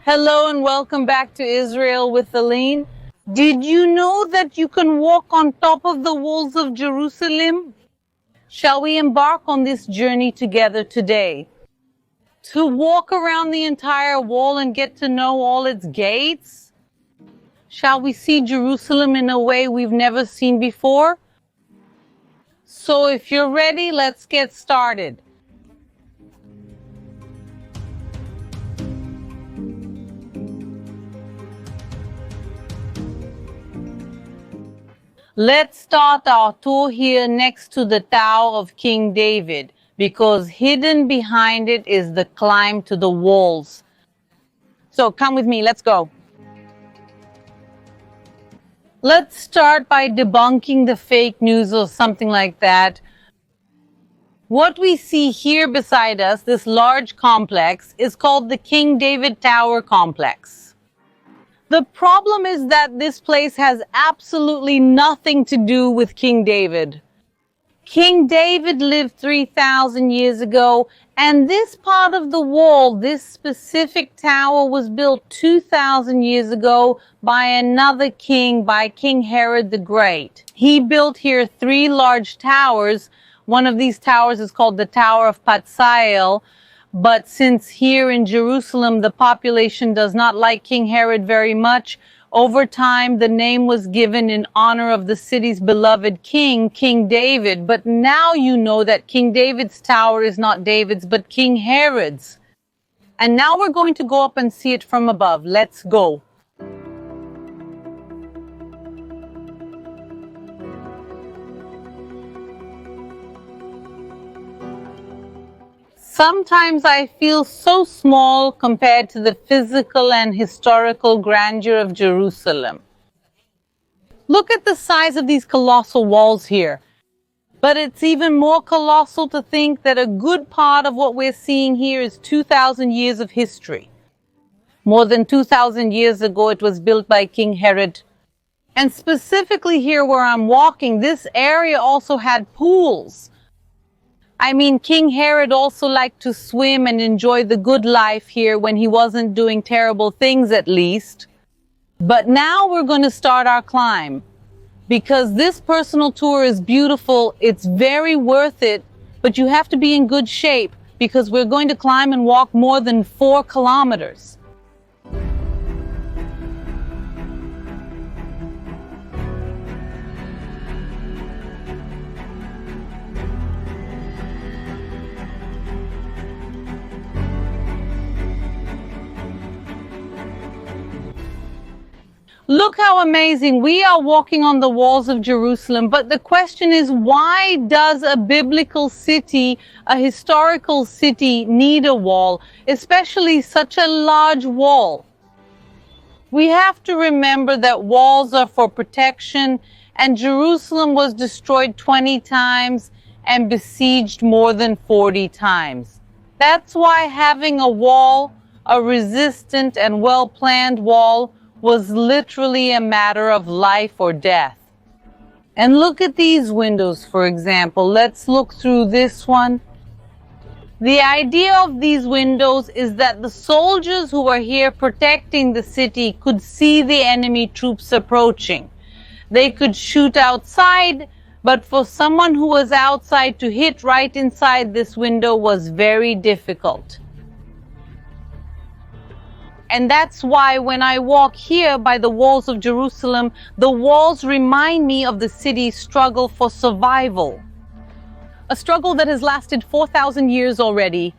Hello and welcome back to Israel with Aline. Did you know that you can walk on top of the walls of Jerusalem? Shall we embark on this journey together today? To walk around the entire wall and get to know all its gates? Shall we see Jerusalem in a way we've never seen before? So if you're ready, let's get started. Let's start our tour here next to the Tower of King David, because hidden behind it is the climb to the walls. So come with me, let's go. Let's start by debunking the fake news or something like that. What we see here beside us, this large complex, is called the King David Tower Complex. The problem is that this place has absolutely nothing to do with King David. King David lived 3,000 years ago, and this part of the wall, this specific tower, was built 2,000 years ago by another king, by King Herod the Great. He built here 3 large towers. One of these towers is called the Tower of Patsael. But since here in Jerusalem the population does not like King Herod very much, over time the name was given in honor of the city's beloved king, King David. But now you know that King David's tower is not David's, but King Herod's. And now we're going to go up and see it from above. Let's go. Sometimes I feel so small compared to the physical and historical grandeur of Jerusalem. Look at the size of these colossal walls here. But it's even more colossal to think that a good part of what we're seeing here is 2,000 years of history. More than 2,000 years ago, it was built by King Herod. And specifically here where I'm walking, this area also had pools. I mean, King Herod also liked to swim and enjoy the good life here when he wasn't doing terrible things, at least. But now we're going to start our climb. Because this personal tour is beautiful, it's very worth it, but you have to be in good shape because we're going to climb and walk more than 4 kilometers. Look how amazing. We are walking on the walls of Jerusalem, but the question is, why does a biblical city, a historical city, need a wall, especially such a large wall? We have to remember that walls are for protection, and Jerusalem was destroyed 20 times and besieged more than 40 times. That's why having a wall, a resistant and well-planned wall, was literally a matter of life or death. And look at these windows, for example. Let's look through this one. The idea of these windows is that the soldiers who are here protecting the city could see the enemy troops approaching. They could shoot outside, but for someone who was outside to hit right inside this window was very difficult. And that's why when I walk here by the walls of Jerusalem, the walls remind me of the city's struggle for survival. A struggle that has lasted 4,000 years already.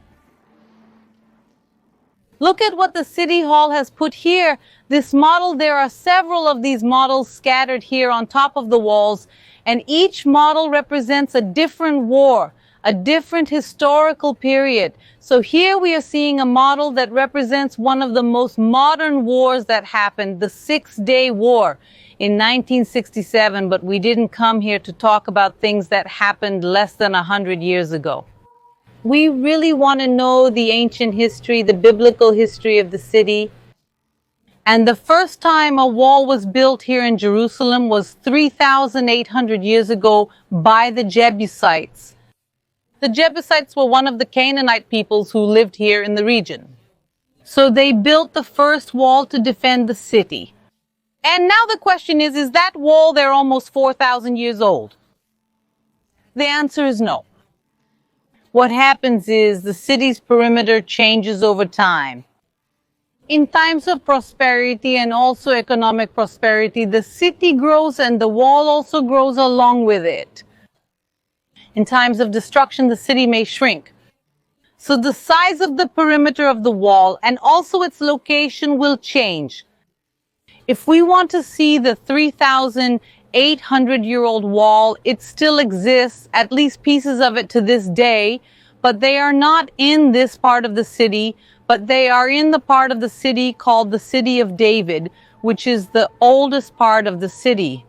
Look at what the city hall has put here. This model, there are several of these models scattered here on top of the walls, and each model represents a different war, a different historical period. So here we are seeing a model that represents one of the most modern wars that happened, the 6-Day War in 1967, but we didn't come here to talk about things that happened less than 100 years ago. We really want to know the ancient history, the biblical history of the city. And the first time a wall was built here in Jerusalem was 3,800 years ago by the Jebusites. The Jebusites were one of the Canaanite peoples who lived here in the region. So they built the first wall to defend the city. And now the question is that wall there almost 4,000 years old? The answer is no. What happens is the city's perimeter changes over time. In times of prosperity and also economic prosperity, the city grows and the wall also grows along with it. In times of destruction, the city may shrink. So the size of the perimeter of the wall and also its location will change. If we want to see the 3,800-year-old wall, it still exists, at least pieces of it to this day, but they are not in this part of the city, but they are in the part of the city called the City of David, which is the oldest part of the city.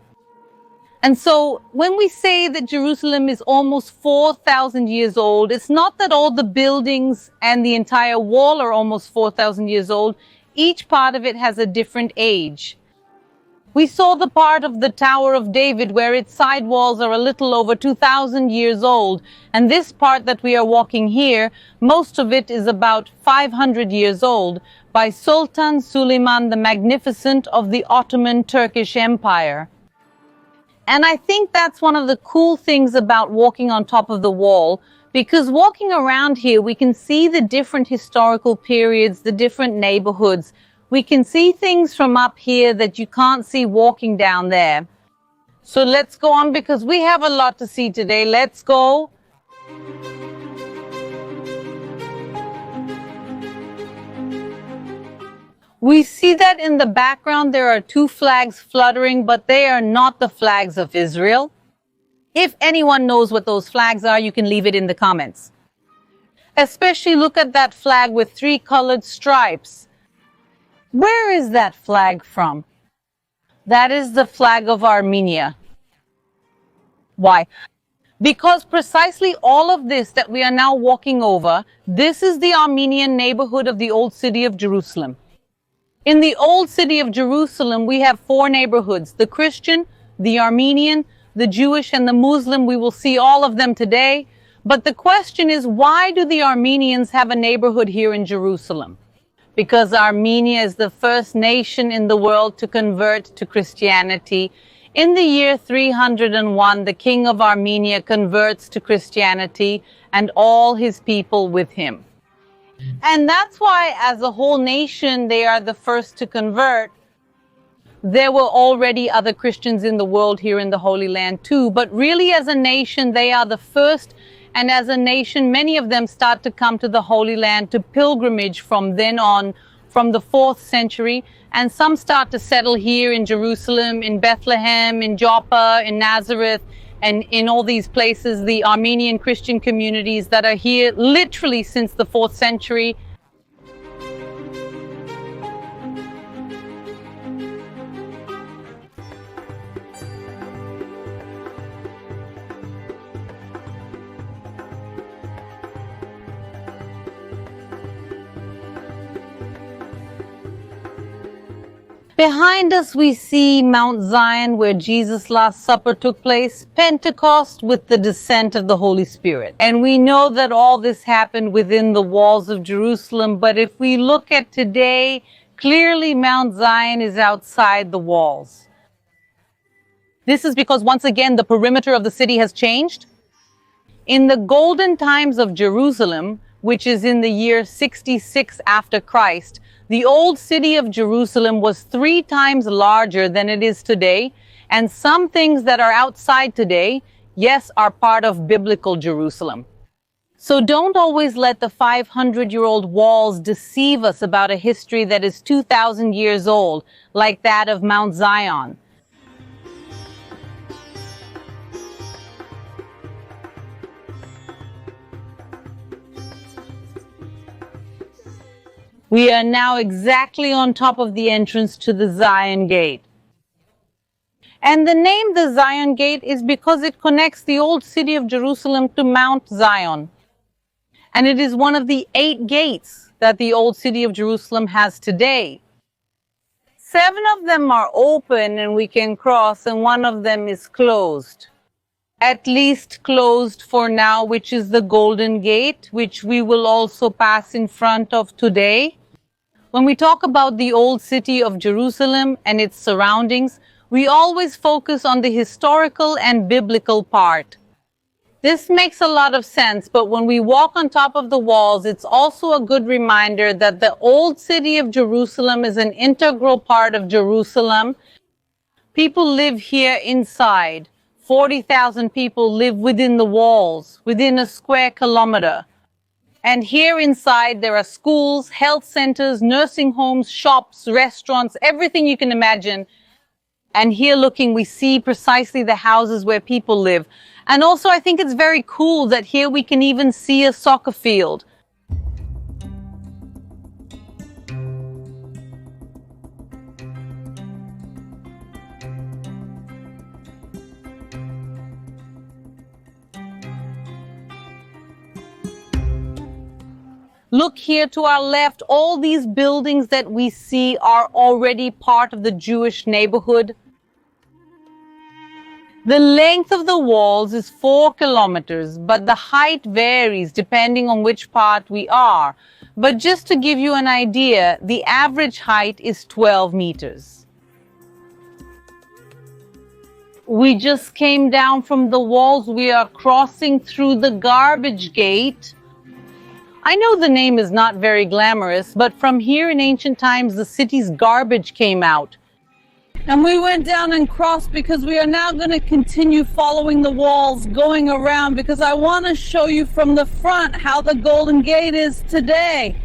And so when we say that Jerusalem is almost 4,000 years old, it's not that all the buildings and the entire wall are almost 4,000 years old. Each part of it has a different age. We saw the part of the Tower of David where its side walls are a little over 2,000 years old. And this part that we are walking here, most of it is about 500 years old, by Sultan Suleiman the Magnificent of the Ottoman Turkish Empire. And I think that's one of the cool things about walking on top of the wall, because walking around here, we can see the different historical periods, the different neighborhoods. We can see things from up here that you can't see walking down there. So let's go on because we have a lot to see today. Let's go. We see that in the background there are two flags fluttering, but they are not the flags of Israel. If anyone knows what those flags are, you can leave it in the comments. Especially look at that flag with three colored stripes. Where is that flag from? That is the flag of Armenia. Why? Because precisely all of this that we are now walking over, this is the Armenian neighborhood of the old city of Jerusalem. In the old city of Jerusalem, we have four neighborhoods: the Christian, the Armenian, the Jewish, and the Muslim. We will see all of them today. But the question is, why do the Armenians have a neighborhood here in Jerusalem? Because Armenia is the first nation in the world to convert to Christianity. In the year 301, the king of Armenia converts to Christianity and all his people with him. And that's why, as a whole nation, they are the first to convert. There were already other Christians in the world here in the Holy Land too, but really as a nation, they are the first. And as a nation, many of them start to come to the Holy Land to pilgrimage from then on, from the 4th century. And some start to settle here in Jerusalem, in Bethlehem, in Joppa, in Nazareth, and in all these places, the Armenian Christian communities that are here literally since the 4th century. Behind us we see Mount Zion, where Jesus' Last Supper took place, Pentecost with the descent of the Holy Spirit. And we know that all this happened within the walls of Jerusalem, but if we look at today, clearly Mount Zion is outside the walls. This is because, once again, the perimeter of the city has changed. In the golden times of Jerusalem, which is in the year 66 after Christ, the old city of Jerusalem was 3 times larger than it is today, and some things that are outside today, yes, are part of biblical Jerusalem. So don't always let the 500-year-old walls deceive us about a history that is 2,000 years old, like that of Mount Zion. We are now exactly on top of the entrance to the Zion Gate. And the name the Zion Gate is because it connects the old city of Jerusalem to Mount Zion. And it is one of the 8 gates that the old city of Jerusalem has today. 7 of them are open and we can cross, and 1 of them is closed. At least closed for now, which is the Golden Gate, which we will also pass in front of today. When we talk about the old city of Jerusalem and its surroundings, we always focus on the historical and biblical part. This makes a lot of sense, but when we walk on top of the walls, it's also a good reminder that the old city of Jerusalem is an integral part of Jerusalem. People live here inside. 40,000 people live within the walls, within a square kilometer. And here inside there are schools, health centers, nursing homes, shops, restaurants, everything you can imagine. And here looking, we see precisely the houses where people live. And also, I think it's very cool that here we can even see a soccer field. Look here to our left, all these buildings that we see are already part of the Jewish neighborhood. The length of the walls is 4 kilometers, but the height varies depending on which part we are. But just to give you an idea, the average height is 12 meters. We just came down from the walls. We are crossing through the garbage gate. I know the name is not very glamorous, but from here in ancient times, the city's garbage came out. And we went down and crossed because we are now going to continue following the walls, going around, because I want to show you from the front how the Golden Gate is today.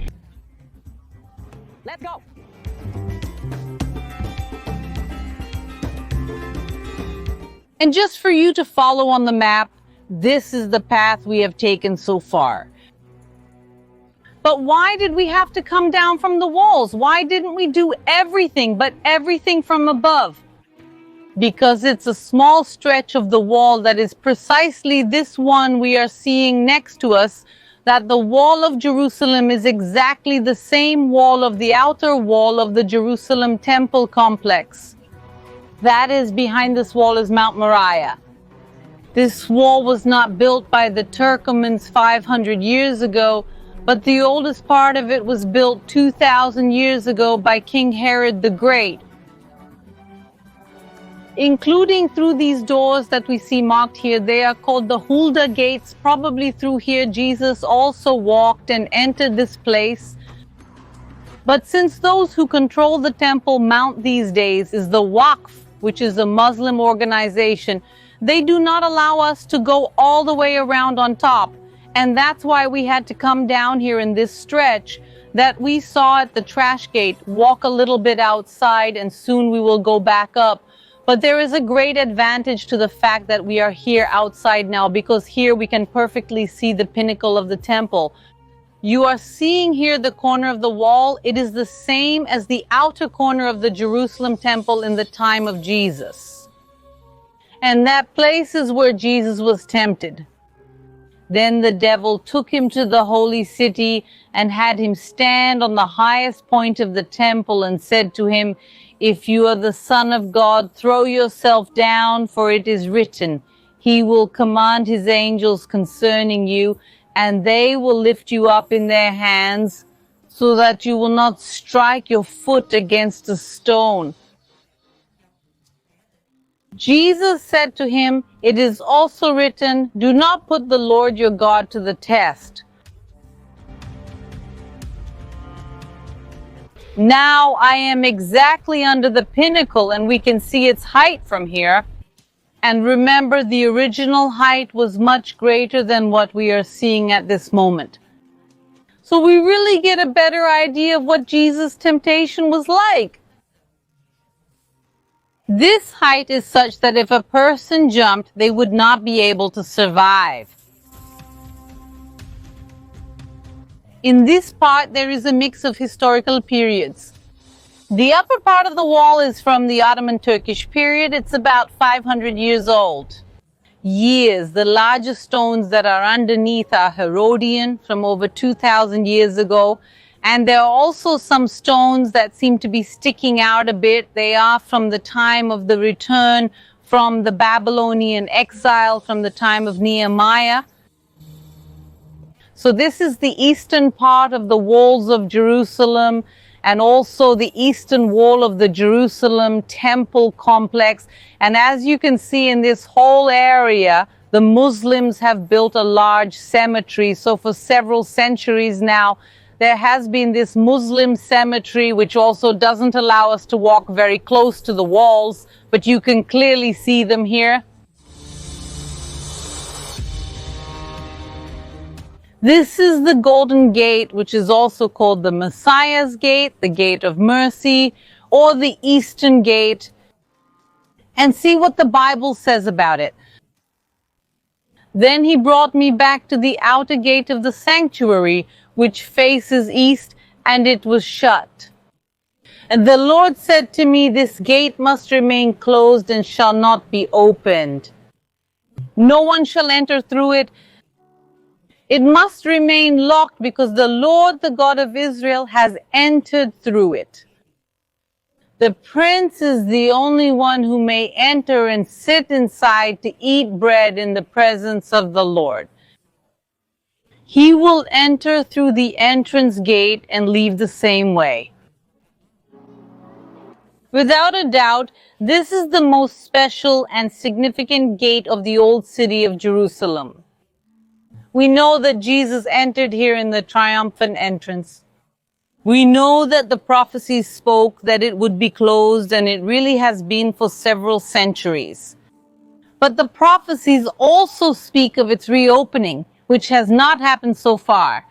Let's go. And just for you to follow on the map, this is the path we have taken so far. But why did we have to come down from the walls? Why didn't we do everything but everything from above? Because it's a small stretch of the wall that is precisely this one we are seeing next to us, that the wall of Jerusalem is exactly the same wall of the outer wall of the Jerusalem temple complex. That is, behind this wall is Mount Moriah. This wall was not built by the Turkomans 500 years ago, but the oldest part of it was built 2,000 years ago by King Herod the Great. Including through these doors that we see marked here, they are called the Huldah gates. Probably through here Jesus also walked and entered this place. But since those who control the Temple Mount these days is the Waqf, which is a Muslim organization, they do not allow us to go all the way around on top. And that's why we had to come down here in this stretch that we saw at the trash gate, walk a little bit outside, and soon we will go back up. But there is a great advantage to the fact that we are here outside now, because here we can perfectly see the pinnacle of the temple. You are seeing here the corner of the wall. It is the same as the outer corner of the Jerusalem temple in the time of Jesus. And that place is where Jesus was tempted. Then the devil took him to the holy city and had him stand on the highest point of the temple and said to him, "If you are the Son of God, throw yourself down, for it is written, He will command His angels concerning you, and they will lift you up in their hands, so that you will not strike your foot against a stone." Jesus said to him, "It is also written, do not put the Lord your God to the test." Now I am exactly under the pinnacle, and we can see its height from here. And remember, the original height was much greater than what we are seeing at this moment. So we really get a better idea of what Jesus' temptation was like. This height is such that if a person jumped, they would not be able to survive. In this part, there is a mix of historical periods. The upper part of the wall is from the Ottoman Turkish period. It's about 500 years old. The largest stones that are underneath are Herodian from over 2,000 years ago. And there are also some stones that seem to be sticking out a bit. They are from the time of the return from the Babylonian exile, from the time of Nehemiah. So this is the eastern part of the walls of Jerusalem. and also the eastern wall of the Jerusalem temple complex. And as you can see in this whole area, the Muslims have built a large cemetery. So for several centuries now, there has been this Muslim cemetery, which also doesn't allow us to walk very close to the walls, but you can clearly see them here. This is the Golden Gate, which is also called the Messiah's Gate, the Gate of Mercy, or the Eastern Gate. And see what the Bible says about it. Then he brought me back to the outer gate of the sanctuary, which faces east, and it was shut. And the Lord said to me, this gate must remain closed and shall not be opened. No one shall enter through it. It must remain locked because the Lord, the God of Israel, has entered through it. The prince is the only one who may enter and sit inside to eat bread in the presence of the Lord. He will enter through the entrance gate and leave the same way. Without a doubt, this is the most special and significant gate of the old city of Jerusalem. We know that Jesus entered here in the triumphant entrance. We know that the prophecies spoke that it would be closed, and it really has been for several centuries. But the prophecies also speak of its reopening, which has not happened so far.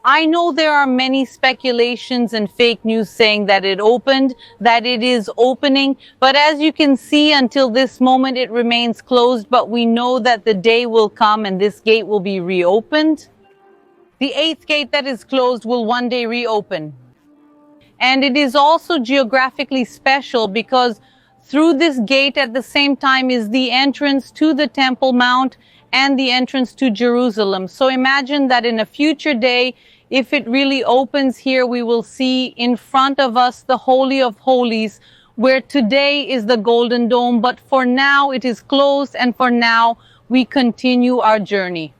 I know there are many speculations and fake news saying that it opened, that it is opening, but as you can see, until this moment it remains closed, but we know that the day will come and this gate will be reopened. The eighth gate that is closed will one day reopen. And it is also geographically special because through this gate at the same time is the entrance to the Temple Mount and the entrance to Jerusalem. So imagine that in a future day, if it really opens here, we will see in front of us the Holy of Holies, where today is the Golden Dome, but for now it is closed, and for now we continue our journey.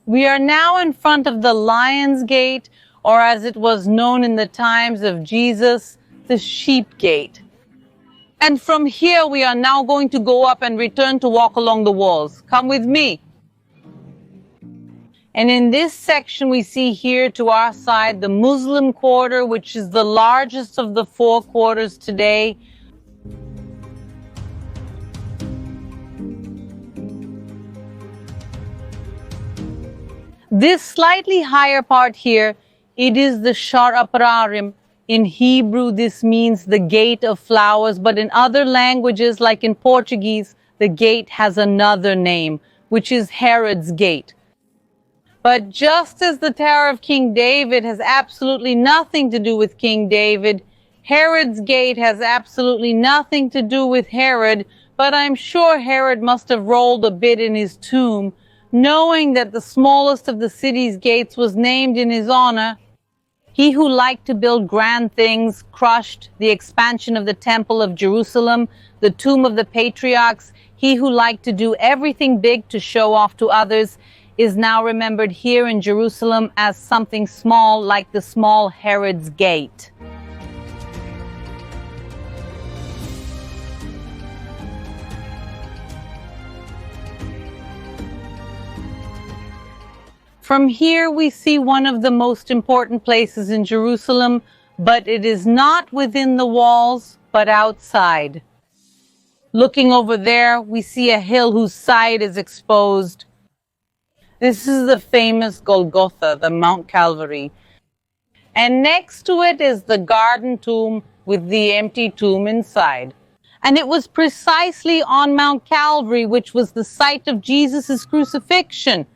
We are now in front of the Lion's Gate, or as it was known in the times of Jesus, the Sheep Gate. And from here we are now going to go up and return to walk along the walls. Come with me. And in this section we see here to our side the Muslim quarter, which is the largest of the four quarters today. This slightly higher part here, it is the Shar Aprarim. In Hebrew, this means the gate of flowers, but in other languages, like in Portuguese, the gate has another name, which is Herod's Gate. But just as the Tower of King David has absolutely nothing to do with King David, Herod's Gate has absolutely nothing to do with Herod, but I'm sure Herod must have rolled a bit in his tomb, knowing that the smallest of the city's gates was named in his honor. He who liked to build grand things crushed the expansion of the Temple of Jerusalem, the tomb of the patriarchs. He who liked to do everything big to show off to others is now remembered here in Jerusalem as something small, like the small Herod's Gate. From here we see one of the most important places in Jerusalem, but it is not within the walls, but outside. Looking over there, we see a hill whose side is exposed. This is the famous Golgotha, the Mount Calvary. And next to it is the garden tomb with the empty tomb inside. And it was precisely on Mount Calvary, which was the site of Jesus' crucifixion.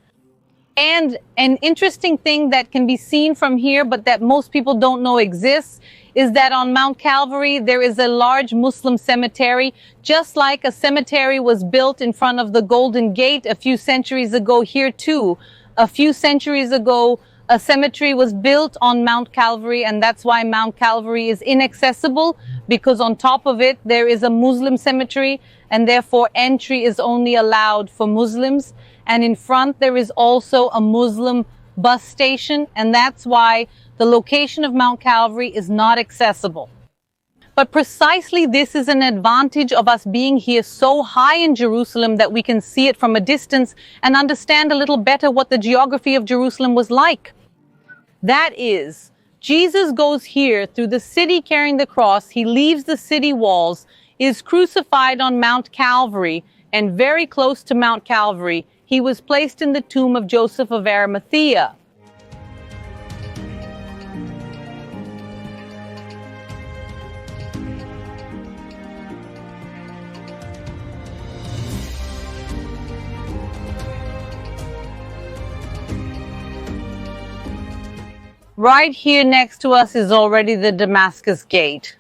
And an interesting thing that can be seen from here, but that most people don't know exists, is that on Mount Calvary there is a large Muslim cemetery, just like a cemetery was built in front of the Golden Gate a few centuries ago here too. A few centuries ago, a cemetery was built on Mount Calvary, and that's why Mount Calvary is inaccessible, because on top of it there is a Muslim cemetery, and therefore entry is only allowed for Muslims. And in front, there is also a Muslim bus station, and that's why the location of Mount Calvary is not accessible. But precisely this is an advantage of us being here so high in Jerusalem that we can see it from a distance and understand a little better what the geography of Jerusalem was like. That is, Jesus goes here through the city carrying the cross, he leaves the city walls, is crucified on Mount Calvary, and very close to Mount Calvary, he was placed in the tomb of Joseph of Arimathea. Right here next to us is already the Damascus Gate.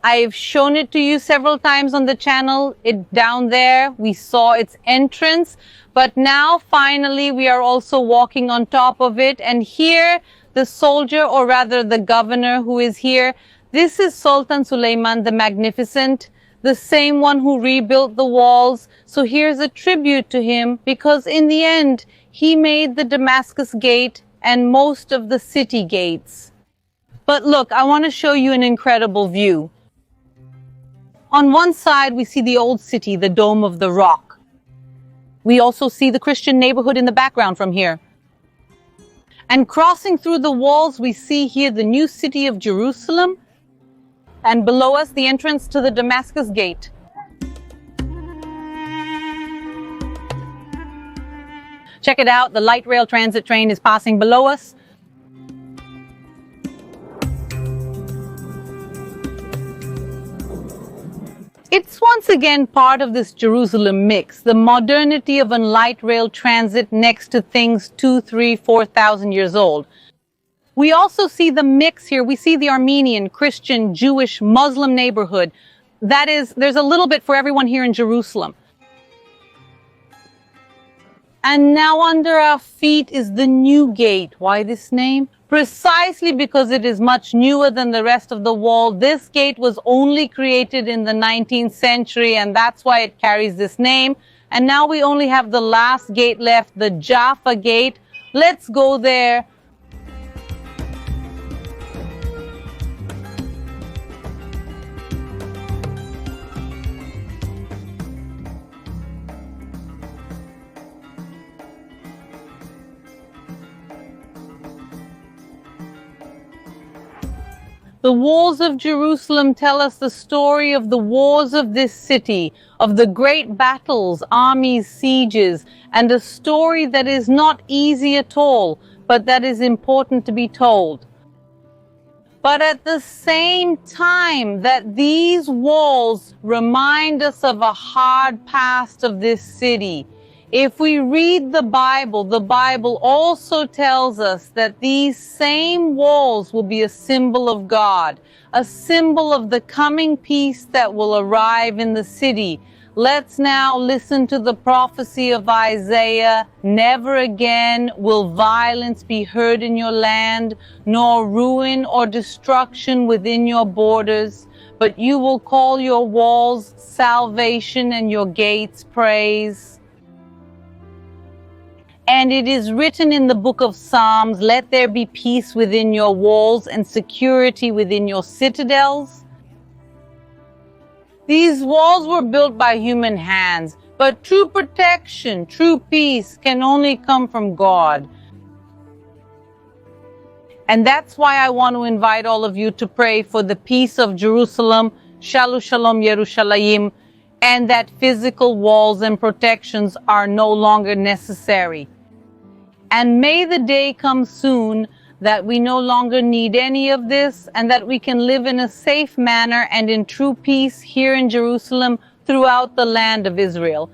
I've shown it to you several times on the channel. Down there, we saw its entrance, but now finally we are also walking on top of it. And here, the soldier, or rather the governor who is here, this is Sultan Suleiman the Magnificent, the same one who rebuilt the walls. So here's a tribute to him, because in the end, he made the Damascus Gate and most of the city gates. But look, I want to show you an incredible view. On one side, we see the old city, the Dome of the Rock. We also see the Christian neighborhood in the background from here. And crossing through the walls, we see here the new city of Jerusalem, and below us, the entrance to the Damascus Gate. Check it out, the light rail transit train is passing below us. It's once again part of this Jerusalem mix, the modernity of a light rail transit next to things 2,000, 3,000, 4,000 years old. We also see the mix here. We see the Armenian, Christian, Jewish, Muslim neighborhood. That is, there's a little bit for everyone here in Jerusalem. And now under our feet is the new gate. Why this name? Precisely because it is much newer than the rest of the wall. This gate was only created in the 19th century, and that's why it carries this name. And now we only have the last gate left, the Jaffa Gate. Let's go there. The walls of Jerusalem tell us the story of the wars of this city, of the great battles, armies, sieges, and a story that is not easy at all, but that is important to be told. But at the same time that these walls remind us of a hard past of this city, if we read the Bible also tells us that these same walls will be a symbol of God, a symbol of the coming peace that will arrive in the city. Let's now listen to the prophecy of Isaiah. Never again will violence be heard in your land, nor ruin or destruction within your borders, but you will call your walls salvation and your gates praise. And it is written in the book of Psalms, let there be peace within your walls and security within your citadels. These walls were built by human hands, but true protection, true peace can only come from God. And that's why I want to invite all of you to pray for the peace of Jerusalem, Shalom Shalom Yerushalayim, and that physical walls and protections are no longer necessary. And may the day come soon that we no longer need any of this, and that we can live in a safe manner and in true peace here in Jerusalem throughout the land of Israel.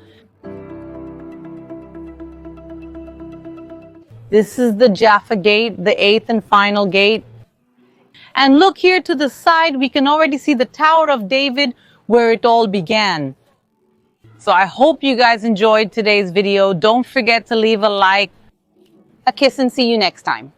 This is the Jaffa Gate, the 8th and final gate. And look here to the side, we can already see the Tower of David where it all began. So I hope you guys enjoyed today's video. Don't forget to leave a like. A kiss and see you next time.